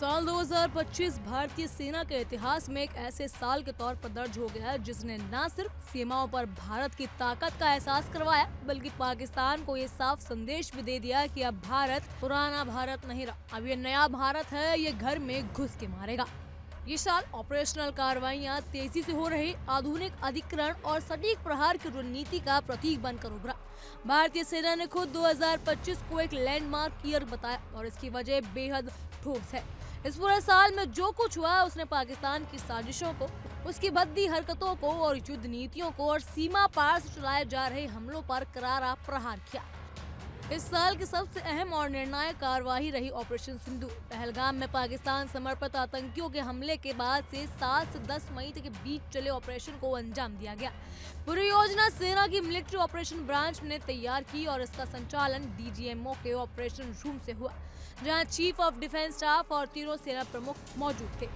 साल 2025 भारतीय सेना के इतिहास में एक ऐसे साल के तौर पर दर्ज हो गया है जिसने न सिर्फ सीमाओं पर भारत की ताकत का एहसास करवाया बल्कि पाकिस्तान को ये साफ संदेश भी दे दिया कि अब भारत पुराना भारत नहीं रहा, अब ये नया भारत है, ये घर में घुस के मारेगा। ये साल ऑपरेशनल कार्रवाइयां तेजी से हो रही आधुनिक अधिकरण और सटीक प्रहार की रणनीति का प्रतीक बनकर उभरा। भारतीय सेना ने खुद 2025 को एक लैंडमार्क ईयर बताया और इसकी वजह बेहद ठोस है। इस पूरे साल में जो कुछ हुआ उसने पाकिस्तान की साजिशों को, उसकी भद्दी हरकतों को और युद्ध नीतियों को और सीमा पार से चलाए जा रहे हमलों पर करारा प्रहार किया। इस साल की सबसे अहम और निर्णायक कार्यवाही रही ऑपरेशन सिंधु। पहलगाम में पाकिस्तान समर्पित आतंकियों के हमले के बाद से 7 से 10 मई तक के बीच चले ऑपरेशन को अंजाम दिया गया। पूरी योजना सेना की मिलिट्री ऑपरेशन ब्रांच ने तैयार की और इसका संचालन डीजीएमओ के ऑपरेशन रूम से हुआ, जहां चीफ ऑफ डिफेंस स्टाफ और तीनों सेना प्रमुख मौजूद थे।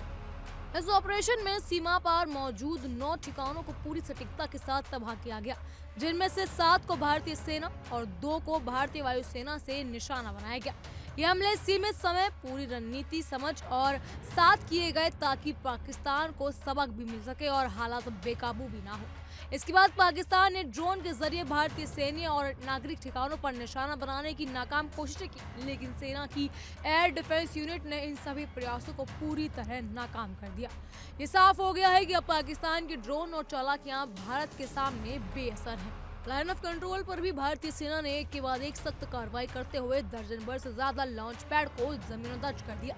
इस ऑपरेशन में सीमा पार मौजूद 9 ठिकानों को पूरी सटीकता के साथ तबाह किया गया, जिनमें से 7 को भारतीय सेना और 2 को भारतीय वायुसेना से निशाना बनाया गया। ये हमले सीमित समय, पूरी रणनीति समझ और साथ किए गए ताकि पाकिस्तान को सबक भी मिल सके और हालात बेकाबू भी ना हो। इसके बाद पाकिस्तान ने ड्रोन के जरिए भारतीय सैन्य और नागरिक ठिकानों पर निशाना बनाने की नाकाम कोशिशें की, लेकिन सेना की एयर डिफेंस यूनिट ने इन सभी प्रयासों को पूरी तरह नाकाम कर दिया। ये साफ हो गया है कि अब पाकिस्तान की ड्रोन और चालाकियां भारत के सामने बेअसर हैं। लाइन ऑफ कंट्रोल पर भी भारतीय सेना ने एक के बाद एक सख्त कार्रवाई करते हुए दर्जन भर से ज्यादा लॉन्च पैड को जमीनों कर दिया।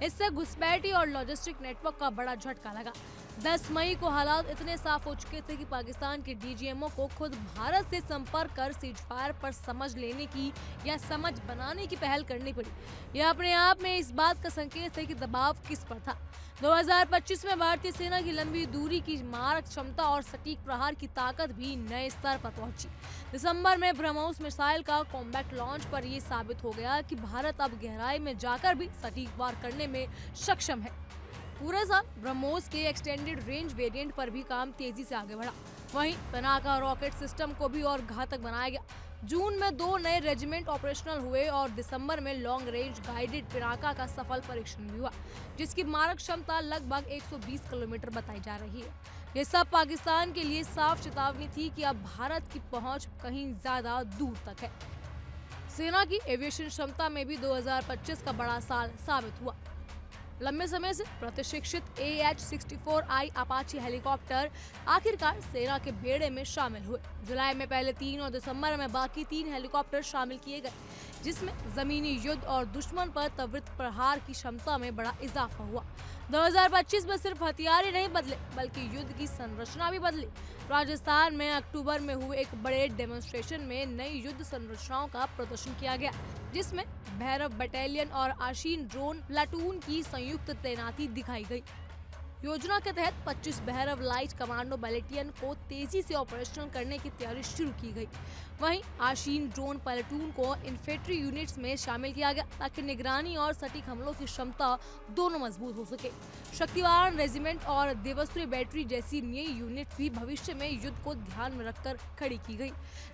इससे घुसपैठी और लॉजिस्टिक नेटवर्क का बड़ा झटका लगा। 10 मई को हालात इतने साफ हो चुके थे कि पाकिस्तान के डीजीएमओ को खुद भारत से संपर्क कर सीज फायर पर समझ लेने की या समझ बनाने की पहल करनी पड़ी। यह अपने आप में इस बात का संकेत है कि दबाव किस पर था। 2025 में भारतीय सेना की लंबी दूरी की मारक क्षमता और सटीक प्रहार की ताकत भी नए स्तर पर पहुंची। दिसंबर में ब्रह्मोस मिसाइल का कॉम्बैट लॉन्च पर यह साबित हो गया कि भारत अब गहराई में जाकर भी सटीक वार करने में सक्षम है। पूरे साल ब्रह्मोस के एक्सटेंडेड रेंज वेरिएंट पर भी काम तेजी से आगे बढ़ा। वहीं पिनाका रॉकेट सिस्टम को भी और घातक बनाया गया। जून में 2 नए रेजिमेंट ऑपरेशनल हुए और दिसंबर में लॉन्ग रेंज गाइडेड पिनाका का सफल परीक्षण भी हुआ, जिसकी मारक क्षमता लगभग 120 किलोमीटर बताई जा रही है। ये सब पाकिस्तान के लिए साफ चेतावनी थी कि अब भारत की पहुंच कहीं ज्यादा दूर तक है। सेना की एविएशन क्षमता में भी 2025 का बड़ा साल साबित हुआ। लंबे समय से प्रशिक्षित AH-64I अपाचे हेलीकॉप्टर आखिरकार सेना के बेड़े में शामिल हुए। जुलाई में पहले 3 और दिसंबर में बाकी 3 हेलीकॉप्टर शामिल किए गए, जिसमें जमीनी युद्ध और दुश्मन पर त्वरित प्रहार की क्षमता में बड़ा इजाफा हुआ। 2025 में सिर्फ हथियार ही नहीं बदले बल्कि युद्ध की संरचना भी बदली। राजस्थान में अक्टूबर में हुए एक बड़े डेमोन्स्ट्रेशन में नई युद्ध संरचनाओं का प्रदर्शन किया गया, जिसमें भैरव बटालियन और आशीन ड्रोन प्लाटून की संयुक्त तैनाती दिखाई गई। योजना के तहत 25 भैरव लाइट कमांडो बैटेलियन को तेजी से ऑपरेशनल करने की तैयारी शुरू की गई। वहीं आशीन ड्रोन प्लाटून को इन्फेंट्री यूनिट्स में शामिल किया गया ताकि निगरानी और सटीक हमलों की क्षमता दोनों मजबूत हो सके। शक्तिवान रेजिमेंट और देवस्त्री बैटरी जैसी नई यूनिट भी भविष्य में युद्ध को ध्यान में रखकर खड़ी की गई।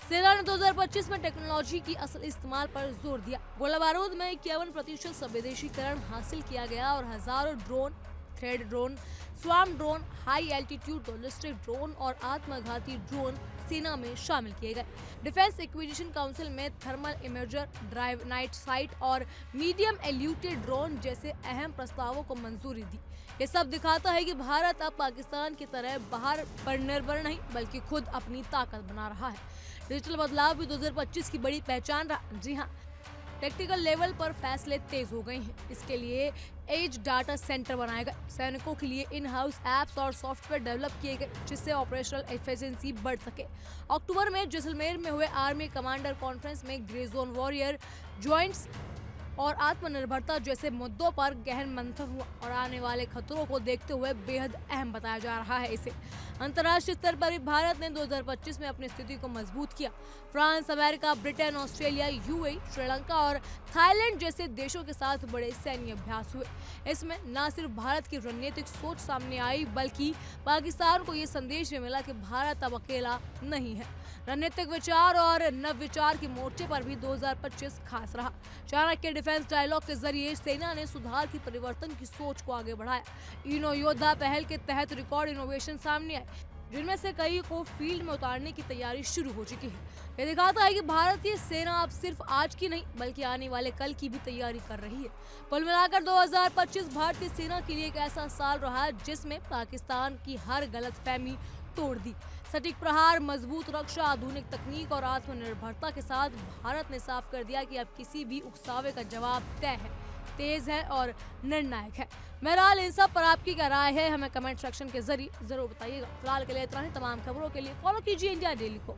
सेना ने 2025 में टेक्नोलॉजी की असल इस्तेमाल पर जोर दिया। गोला बारूद में 51% संवेदीकरण हासिल किया गया और हजारों drone, thread drone, swarm drone, high altitude ballistic drone और आत्मघाती ड्रोन सेना में शामिल किए गए। डिफेंस एक्विजिशन काउंसिल में thermal imager, drive night sight और मीडियम एल्यूटेड ड्रोन जैसे अहम प्रस्तावों को मंजूरी दी। ये सब दिखाता है कि भारत अब पाकिस्तान की तरह बाहर पर निर्भर नहीं बल्कि खुद अपनी ताकत बना रहा है। डिजिटल बदलाव भी 2025 की बड़ी पहचान रहा। जी हाँ, टेक्निकल लेवल पर फैसले तेज हो गए हैं। इसके लिए एज डाटा सेंटर बनाए गए, सैनिकों के लिए इन हाउस एप्स और सॉफ्टवेयर डेवलप किए गए जिससे ऑपरेशनल एफिशिएंसी बढ़ सके। अक्टूबर में जैसलमेर में हुए आर्मी कमांडर कॉन्फ्रेंस में ग्रे जोन वॉरियर, ज्वाइंट्स और आत्मनिर्भरता जैसे मुद्दों पर गहन मंथन हुआ और आने वाले खतरों को देखते हुए बेहद अहम बताया जा रहा है इसे। अंतर्राष्ट्रीय स्तर पर भी भारत ने 2025 में अपनी स्थिति को मजबूत किया। France, America, Britain, Australia, UAE, Sri Lanka और थाईलैंड जैसे देशों के साथ बड़े सैन्य अभ्यास हुए। इसमें न सिर्फ भारत की रणनीतिक सोच सामने आई बल्कि पाकिस्तान को ये संदेश भी मिला कि भारत अब अकेला नहीं है। रणनीतिक विचार और नव विचार के मोर्चे पर भी 2025 खास रहा। चाणक्य डिफेंस डायलॉग के जरिए सेना ने सुधार की परिवर्तन की सोच को आगे बढ़ाया। इनो योद्धा पहल के तहत रिकॉर्ड इनोवेशन सामने आए, जिनमें से कई को फील्ड में उतारने की तैयारी शुरू हो चुकी है। ये दिखाता है कि भारतीय सेना अब सिर्फ आज की नहीं बल्कि आने वाले कल की भी तैयारी कर रही है। कुल मिलाकर 2025 भारतीय सेना के लिए एक ऐसा साल रहा है जिसमें पाकिस्तान की हर गलतफहमी तोड़ दी। सटीक प्रहार, मजबूत रक्षा, आधुनिक तकनीक और आत्मनिर्भरता के साथ भारत ने साफ कर दिया कि अब किसी भी उकसावे का जवाब तय है, तेज है और निर्णायक है। बहरहाल इन सब पर आपकी क्या राय है, हमें कमेंट सेक्शन के जरिए जरूर बताइएगा। फिलहाल के लिए इतना ही। तमाम खबरों के लिए फॉलो कीजिए इंडिया डेली को।